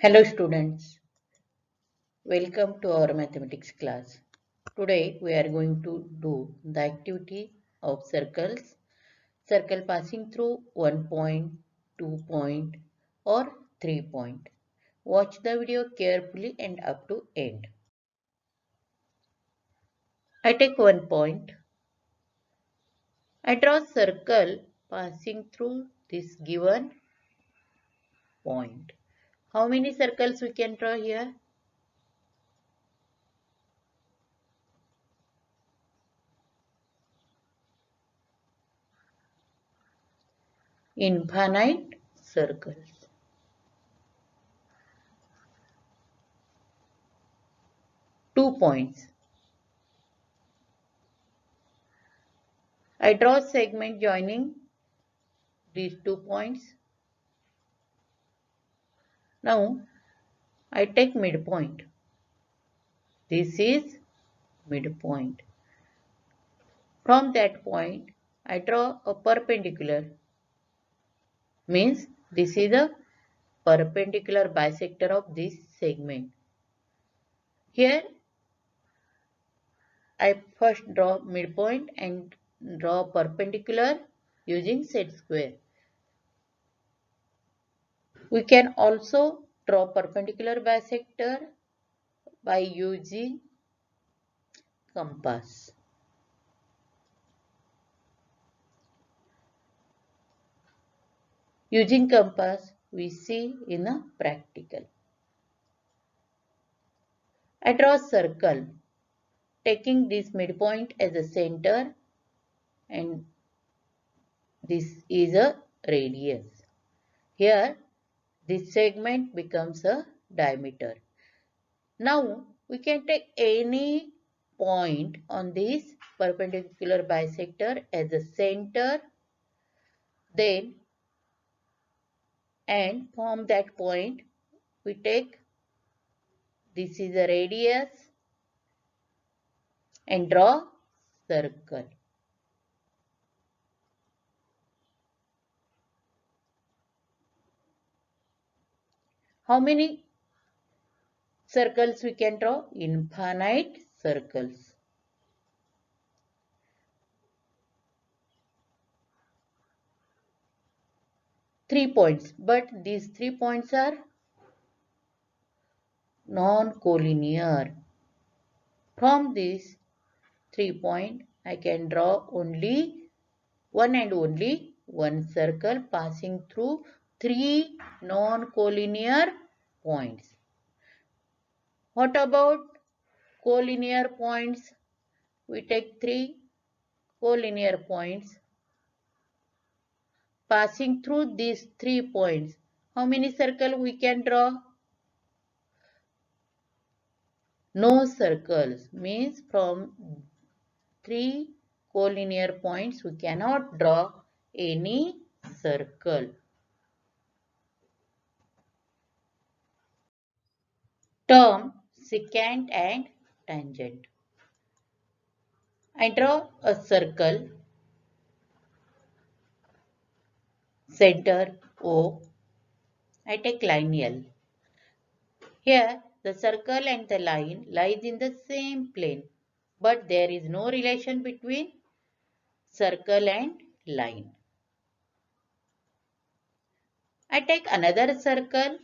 Hello students, welcome to our mathematics class. Today we are going to do the activity of circles, circle passing through 1 point, 2 point or 3 point. Watch the video carefully and up to end. I take 1 point. I draw a circle passing through this given point. How many circles we can draw here? Infinite circles. 2 points. I draw a segment joining these 2 points. Now I take midpoint. This is midpoint. From that point I draw a perpendicular. Means this is a perpendicular bisector of this segment. Here I first draw midpoint and draw perpendicular using set square. We can also draw perpendicular bisector by using compass. Using compass we see in a practical. I draw a circle taking this midpoint as a center and this is a radius. Here this segment becomes a diameter. Now we can take any point on this perpendicular bisector as a center then and from that point we take this is a radius and draw circle. How many circles we can draw? Infinite circles. Three points, but these 3 points are non-collinear. From these 3 points, I can draw only one and only one circle passing through three non-collinear points. What about collinear points? We take three collinear points passing through these 3 points. How many circles we can draw? No circles means from three collinear points we cannot draw any circle. Term secant and tangent. I draw a circle, center O. I take line L. Here the circle and the line lies in the same plane, but there is no relation between circle and line. I take another circle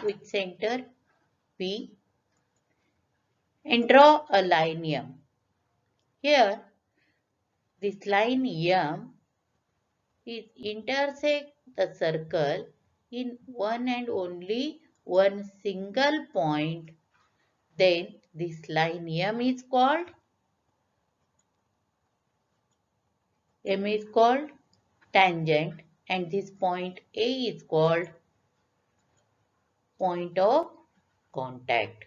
with center P and draw a line M. Here this line M is intersect the circle in one and only one single point. Then this line M is called tangent and this point A is called point of contact.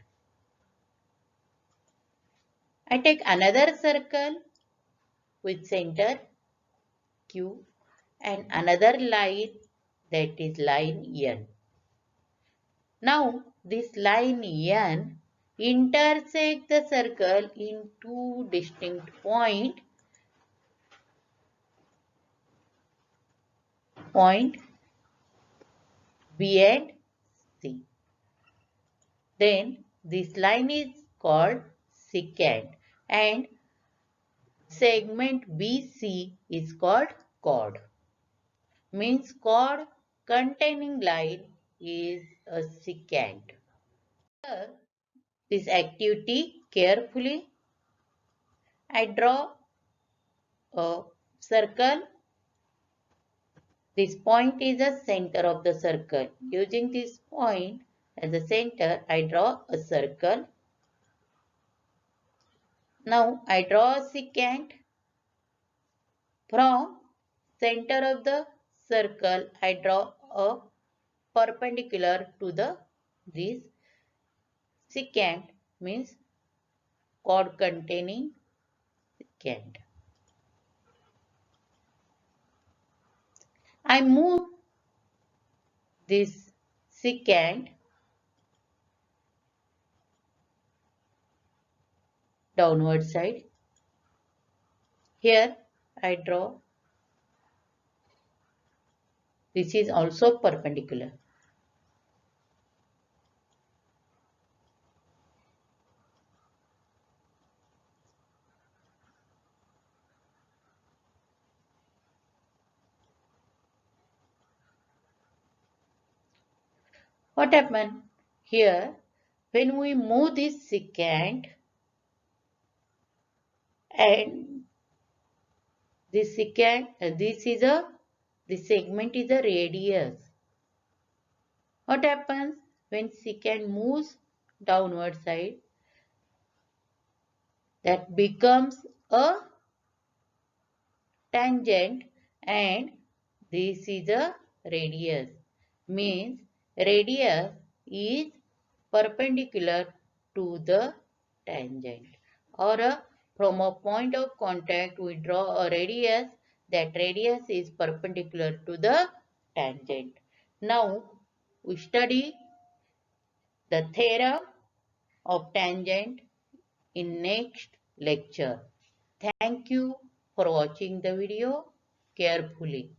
I take another circle with center Q and another line that is line N. Now this line N intersect the circle in two distinct points. Point B and C. then this line is called secant and segment BC is called chord. Means chord containing line is a secant. Here, this activity carefully. I draw a circle. This point is the center of the circle. Using this point as a center, I draw a circle. Now I draw a secant. From center of the circle, I draw a perpendicular to the this secant means chord containing secant. I move this secant downward side. Here I draw. This is also perpendicular. What happened here? When we move this secant and this secant, this segment is a radius. What happens when secant moves downward side? That becomes a tangent and this is a radius. Means radius is perpendicular to the tangent. Or from a point of contact we draw a radius. That radius is perpendicular to the tangent. Now we study the theorem of tangent in next lecture. Thank you for watching the video carefully.